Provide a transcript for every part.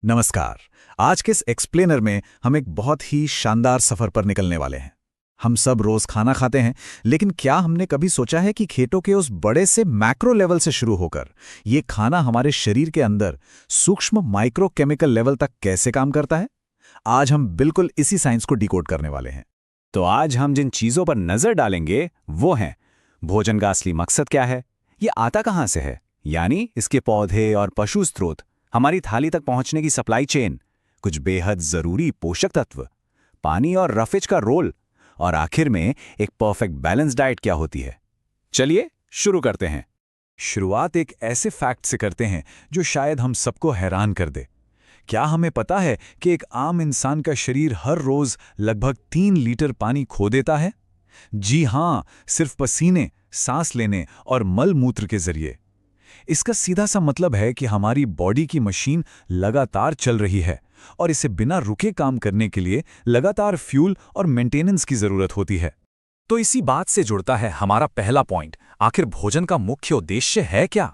नमस्कार। आज के इस एक्सप्लेनर में हम एक बहुत ही शानदार सफर पर निकलने वाले हैं। हम सब रोज खाना खाते हैं, लेकिन क्या हमने कभी सोचा है कि खेतों के उस बड़े से मैक्रो लेवल से शुरू होकर ये खाना हमारे शरीर के अंदर सूक्ष्म माइक्रो केमिकल लेवल तक कैसे काम करता है? आज हम बिल्कुल इसी साइंस को डिकोड करने वाले हैं। तो आज हम जिन चीजों पर नजर डालेंगे वो हैं भोजन का असली मकसद क्या है, ये आता कहां से है, यानी इसके पौधे और पशु स्रोत, हमारी थाली तक पहुंचने की सप्लाई चेन, कुछ बेहद जरूरी पोषक तत्व, पानी और रफेज का रोल, और आखिर में एक परफेक्ट बैलेंस डाइट क्या होती है। चलिए शुरू करते हैं। शुरुआत एक ऐसे फैक्ट से करते हैं जो शायद हम सबको हैरान कर दे। क्या हमें पता है कि एक आम इंसान का शरीर हर रोज लगभग 3 लीटर पानी खो देता है? जी हां, सिर्फ पसीने, सांस लेने और मल मूत्र के जरिए। इसका सीधा सा मतलब है कि हमारी बॉडी की मशीन लगातार चल रही है और इसे बिना रुके काम करने के लिए लगातार फ्यूल और मेंटेनेंस की जरूरत होती है। तो इसी बात से जुड़ता है हमारा पहला पॉइंट, आखिर भोजन का मुख्य उद्देश्य है क्या?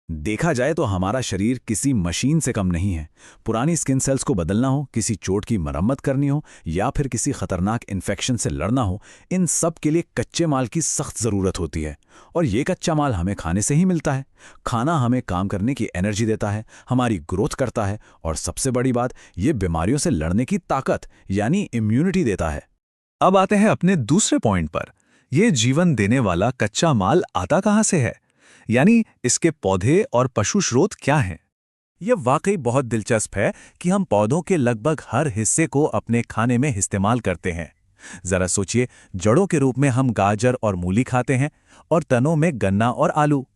देखा जाए तो हमारा शरीर किसी मशीन से कम नहीं है। पुरानी स्किन सेल्स को बदलना हो, किसी चोट की मरम्मत करनी हो या फिर किसी खतरनाक इन्फेक्शन से लड़ना हो, इन सब के लिए कच्चे माल की सख्त ज़रूरत होती है। और ये कच्चा माल हमें खाने से ही मिलता है। खाना हमें काम करने की एनर्जी देता है, हमारी ग्रोथ करता है और सबसे बड़ी बात, ये बीमारियों से लड़ने की ताकत यानी इम्यूनिटी देता है। अब आते हैं अपने दूसरे पॉइंट पर। ये जीवन देने वाला कच्चा माल आता कहां से है, यानी इसके पौधे और पशु स्रोत क्या हैं? यह वाकई बहुत दिलचस्प है कि हम पौधों के लगभग हर हिस्से को अपने खाने में इस्तेमाल करते हैं। जरा सोचिए, जड़ों के रूप में हम गाजर और मूली खाते हैं और तनों में गन्ना और आलू।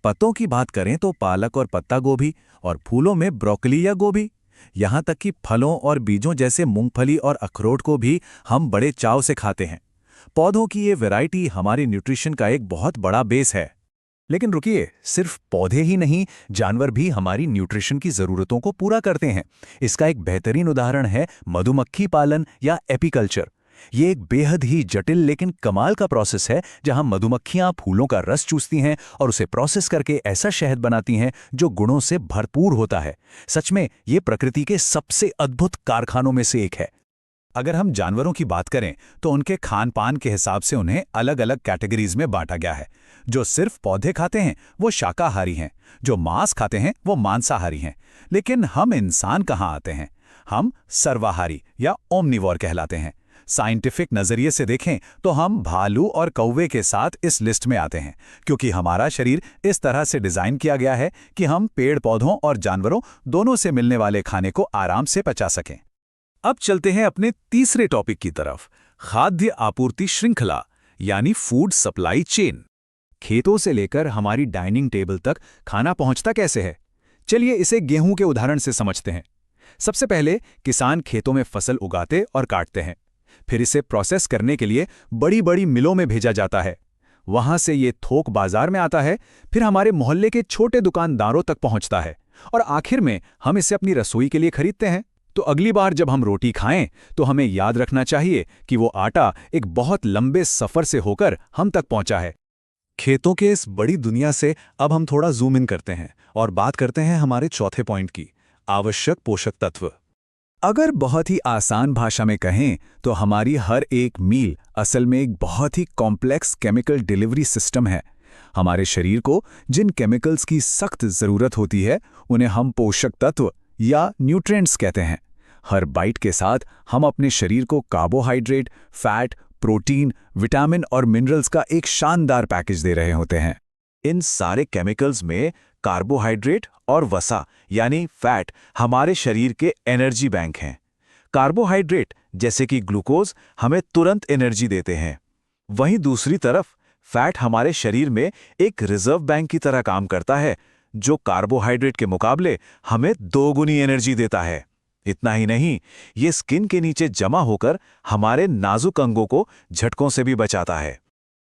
पत्तों की बात करें तो पालक और पत्ता गोभी, और फूलों में ब्रोकली या गोभी। यहाँ तक कि फलों और बीजों जैसे मूंगफली और अखरोट को भी हम बड़े चाव से खाते हैं। पौधों की ये वैरायटी हमारी न्यूट्रिशन का एक बहुत बड़ा बेस है। लेकिन रुकिए, सिर्फ पौधे ही नहीं, जानवर भी हमारी न्यूट्रिशन की जरूरतों को पूरा करते हैं। इसका एक बेहतरीन उदाहरण है मधुमक्खी पालन या एपीकल्चर। ये एक बेहद ही जटिल लेकिन कमाल का प्रोसेस है, जहां मधुमक्खियां फूलों का रस चूसती हैं और उसे प्रोसेस करके ऐसा शहद बनाती हैं जो गुणों से भरपूर होता है। सच में ये प्रकृति के सबसे अद्भुत कारखानों में से एक है। अगर हम जानवरों की बात करें तो उनके खान पान के हिसाब से उन्हें अलग अलग कैटेगरीज में बांटा गया है। जो सिर्फ पौधे खाते हैं वो शाकाहारी हैं, जो मांस खाते हैं वो मांसाहारी हैं। लेकिन हम इंसान कहाँ आते हैं? हम सर्वाहारी या ओमनिवोर कहलाते हैं। साइंटिफिक नजरिए से देखें तो हम भालू और कौवे के साथ इस लिस्ट में आते हैं, क्योंकि हमारा शरीर इस तरह से डिजाइन किया गया है कि हम पेड़ पौधों और जानवरों दोनों से मिलने वाले खाने को आराम से पचा सकें। अब चलते हैं अपने तीसरे टॉपिक की तरफ, खाद्य आपूर्ति श्रृंखला यानी फूड सप्लाई चेन। खेतों से लेकर हमारी डाइनिंग टेबल तक खाना पहुंचता कैसे है? चलिए इसे गेहूं के उदाहरण से समझते हैं। सबसे पहले किसान खेतों में फसल उगाते और काटते हैं। फिर इसे प्रोसेस करने के लिए बड़ी बड़ी मिलों में भेजा जाता है। वहां से ये थोक बाजार में आता है, फिर हमारे मोहल्ले के छोटे दुकानदारों तक पहुंचता है, और आखिर में हम इसे अपनी रसोई के लिए खरीदते हैं। तो अगली बार जब हम रोटी खाएं तो हमें याद रखना चाहिए कि वो आटा एक बहुत लंबे सफर से होकर हम तक पहुंचा है। खेतों के इस बड़ी दुनिया से अब हम थोड़ा जूम इन करते हैं और बात करते हैं हमारे चौथे पॉइंट की, आवश्यक पोषक तत्व। अगर बहुत ही आसान भाषा में कहें तो हमारी हर एक मील असल में एक बहुत ही कॉम्प्लेक्स केमिकल डिलीवरी सिस्टम है। हमारे शरीर को जिन केमिकल्स की सख्त जरूरत होती है उन्हें हम पोषक तत्व या न्यूट्रिएंट्स कहते हैं। हर बाइट के साथ हम अपने शरीर को कार्बोहाइड्रेट, फैट, प्रोटीन, विटामिन और मिनरल्स का एक शानदार पैकेज दे रहे होते हैं। इन सारे केमिकल्स में कार्बोहाइड्रेट और वसा यानी फैट हमारे शरीर के एनर्जी बैंक हैं। कार्बोहाइड्रेट जैसे कि ग्लूकोज हमें तुरंत एनर्जी देते हैं, वहीं दूसरी तरफ फैट हमारे शरीर में एक रिजर्व बैंक की तरह काम करता है, जो कार्बोहाइड्रेट के मुकाबले हमें 2 गुनी एनर्जी देता है। इतना ही नहीं, ये स्किन के नीचे जमा होकर हमारे नाजुक अंगों को झटकों से भी बचाता है।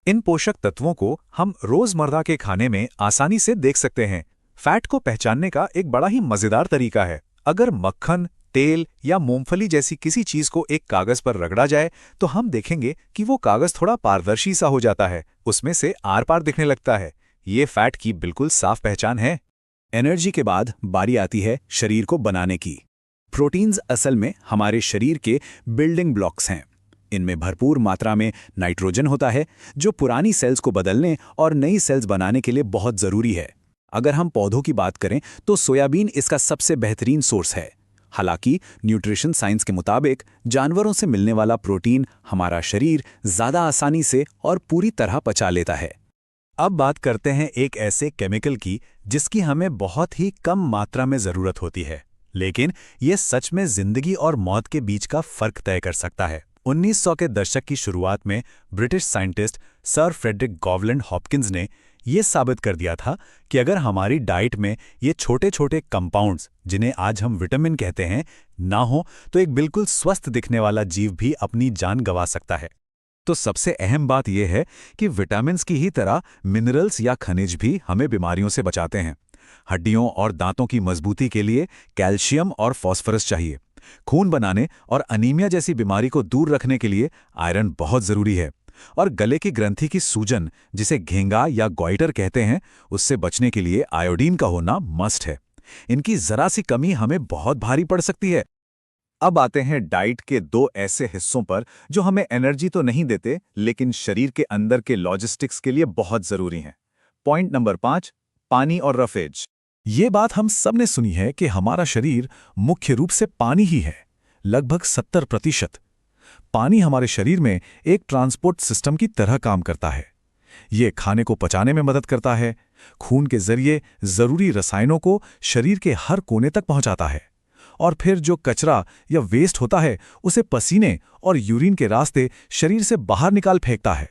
इन पोषक तत्वों को हम रोजमर्रा के खाने में आसानी से देख सकते हैं। फैट को पहचानने का एक बड़ा ही मजेदार तरीका है। अगर मक्खन, तेल या मूंगफली जैसी किसी चीज को एक कागज पर रगड़ा जाए तो हम देखेंगे कि वो कागज थोड़ा पारदर्शी सा हो जाता है, उसमें से आर पार दिखने लगता है। ये फैट की बिल्कुल साफ पहचान है। एनर्जी के बाद बारी आती है शरीर को बनाने की। प्रोटीन्स असल में हमारे शरीर के बिल्डिंग ब्लॉक्स हैं। इनमें भरपूर मात्रा में नाइट्रोजन होता है, जो पुरानी सेल्स को बदलने और नई सेल्स बनाने के लिए बहुत ज़रूरी है। अगर हम पौधों की बात करें तो सोयाबीन इसका सबसे बेहतरीन सोर्स है। हालांकि न्यूट्रिशन साइंस के मुताबिक जानवरों से मिलने वाला प्रोटीन हमारा शरीर ज़्यादा आसानी से और पूरी तरह पचा लेता है। अब बात करते हैं एक ऐसे केमिकल की जिसकी हमें बहुत ही कम मात्रा में ज़रूरत होती है, लेकिन ये सच में जिंदगी और मौत के बीच का फर्क तय कर सकता है। 1900 के दशक की शुरुआत में British scientist sir Frederick Gowland Hopkins ने ये साबित कर दिया था कि अगर हमारी डाइट में ये छोटे छोटे कंपाउंड्स, जिन्हें आज हम विटामिन कहते हैं, ना हो तो एक बिल्कुल स्वस्थ दिखने वाला जीव भी अपनी जान गंवा सकता है। तो सबसे अहम बात यह है कि विटामिन्स की ही तरह मिनरल्स या खनिज भी हमें बीमारियों से बचाते हैं। हड्डियों और दांतों की मजबूती के लिए कैल्शियम और फॉस्फोरस चाहिए। खून बनाने और अनीमिया जैसी बीमारी को दूर रखने के लिए आयरन बहुत ज़रूरी है। और गले की ग्रंथि की सूजन, जिसे घेंगा या गॉइटर कहते हैं, उससे बचने के लिए आयोडीन का होना मस्ट है। इनकी जरा सी कमी हमें बहुत भारी पड़ सकती है। अब आते हैं डाइट के दो ऐसे हिस्सों पर जो हमें एनर्जी तो नहीं देते, लेकिन शरीर के अंदर के लॉजिस्टिक्स के लिए बहुत ज़रूरी हैं। पॉइंट नंबर 5, पानी और रफेज। ये बात हम सब ने सुनी है कि हमारा शरीर मुख्य रूप से पानी ही है, लगभग 70%। पानी हमारे शरीर में एक ट्रांसपोर्ट सिस्टम की तरह काम करता है। ये खाने को पचाने में मदद करता है, खून के जरिए जरूरी रसायनों को शरीर के हर कोने तक पहुंचाता है, और फिर जो कचरा या वेस्ट होता है उसे पसीने और यूरिन के रास्ते शरीर से बाहर निकाल फेंकता है।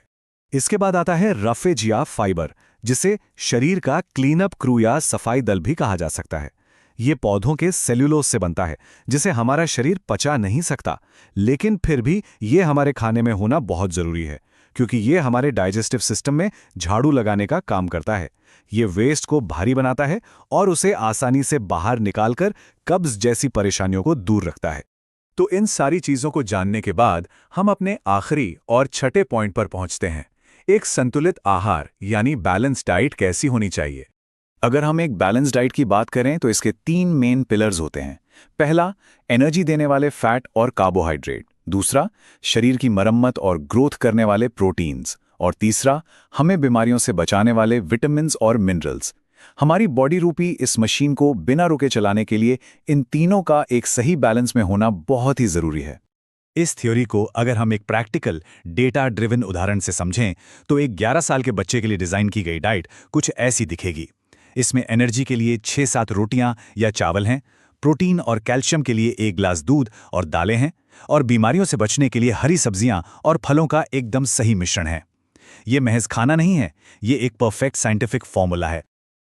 इसके बाद आता है रफेज या फाइबर, जिसे शरीर का क्लीनअप क्रू या सफाई दल भी कहा जा सकता है। ये पौधों के सेल्यूलोज से बनता है, जिसे हमारा शरीर पचा नहीं सकता, लेकिन फिर भी ये हमारे खाने में होना बहुत ज़रूरी है, क्योंकि ये हमारे डाइजेस्टिव सिस्टम में झाड़ू लगाने का काम करता है। ये वेस्ट को भारी बनाता है और उसे आसानी से बाहर निकालकर कब्ज जैसी परेशानियों को दूर रखता है। तो इन सारी चीज़ों को जानने के बाद हम अपने आखिरी और छठे पॉइंट पर पहुंचते हैं। एक संतुलित आहार यानी बैलेंस डाइट कैसी होनी चाहिए। अगर हम एक बैलेंस डाइट की बात करें तो इसके 3 मेन पिलर्स होते हैं। पहला, एनर्जी देने वाले फैट और कार्बोहाइड्रेट। दूसरा, शरीर की मरम्मत और ग्रोथ करने वाले प्रोटीन्स। और तीसरा, हमें बीमारियों से बचाने वाले विटामिन्स और मिनरल्स। हमारी बॉडी रूपी इस मशीन को बिना रुके चलाने के लिए इन तीनों का एक सही बैलेंस में होना बहुत ही ज़रूरी है। इस थ्योरी को अगर हम एक प्रैक्टिकल डेटा ड्रिवन उदाहरण से समझें तो एक 11 साल के बच्चे के लिए डिज़ाइन की गई डाइट कुछ ऐसी दिखेगी। इसमें एनर्जी के लिए 6-7 रोटियां या चावल हैं, प्रोटीन और कैल्शियम के लिए 1 गिलास दूध और दालें हैं, और बीमारियों से बचने के लिए हरी सब्जियां और फलों का एकदम सही मिश्रण है। ये महज खाना नहीं है, ये एक परफेक्ट साइंटिफिक फॉर्मूला है।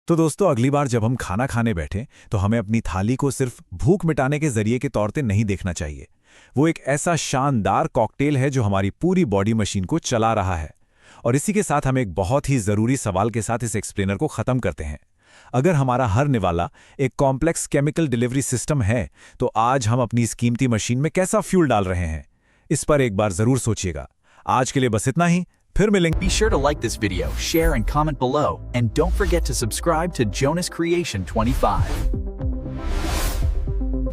तो दोस्तों, अगली बार जब हम खाना खाने बैठें तो हमें अपनी थाली को सिर्फ भूख मिटाने के जरिए के तौर पे नहीं देखना चाहिए। वो एक ऐसा शानदार कॉकटेल है जो हमारी पूरी बॉडी मशीन को चला रहा है। और इसी के साथ हम एक बहुत ही ज़रूरी सवाल के साथ इस एक्सप्लेनर को ख़त्म करते हैं। अगर हमारा हर निवाला एक कॉम्प्लेक्स केमिकल डिलीवरी सिस्टम है, तो आज हम अपनी इस कीमती मशीन में कैसा फ्यूल डाल रहे हैं? इस पर एक बार ज़रूर सोचिएगा। आज के लिए बस इतना ही, फिर मिलेंगे। Be sure to like this video, share and comment below, and don't forget to subscribe to Jonas Creation 25.